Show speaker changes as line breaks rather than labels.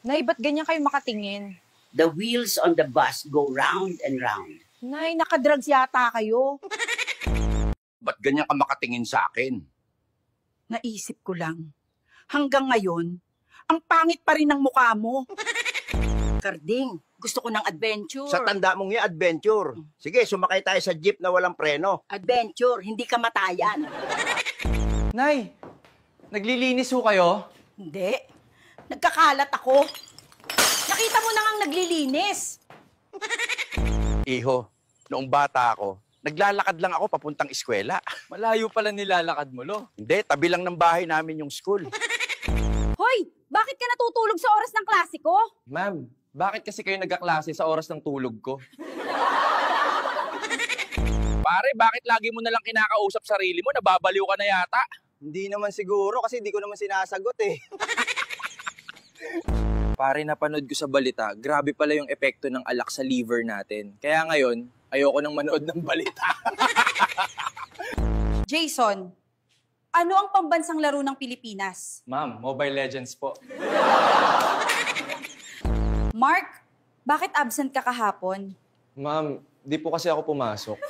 Nay, ba't ganyan kayo makatingin?
The wheels on the bus go round and round.
Nay, nakadrugs yata kayo.
Ba't ganyan ka makatingin sa akin?
Naisip ko lang, hanggang ngayon, ang pangit pa rin ng mukha mo. Karding, gusto ko ng adventure.
Sa tanda mong yung adventure. Sige, sumakay tayo sa jeep na walang preno.
Adventure, hindi kamatayan.
Nay, naglilinis ho kayo?
Hindi. Nagkakalat ako. Nakita mo na ngang naglilinis.
Iho, noong bata ako, naglalakad lang ako papuntang eskwela.
Malayo pala nilalakad mo, lo.
Hindi, tabi lang ng bahay namin yung school.
Hoy, bakit ka natutulog sa oras ng klase ko?
Ma'am, bakit kasi kayo nagkaklase sa oras ng tulog ko?
Pare, bakit lagi mo nalang kinakausap sarili mo? Nababaliw ka na yata.
Hindi naman siguro kasi di ko naman sinasagot eh.
Pare, napanood ko sa balita, grabe pala yung epekto ng alak sa liver natin. Kaya ngayon, ayoko nang manood ng balita.
Jason, ano ang pambansang laro ng Pilipinas?
Ma'am, Mobile Legends po.
Mark, bakit absent ka kahapon?
Ma'am, di po kasi ako pumasok.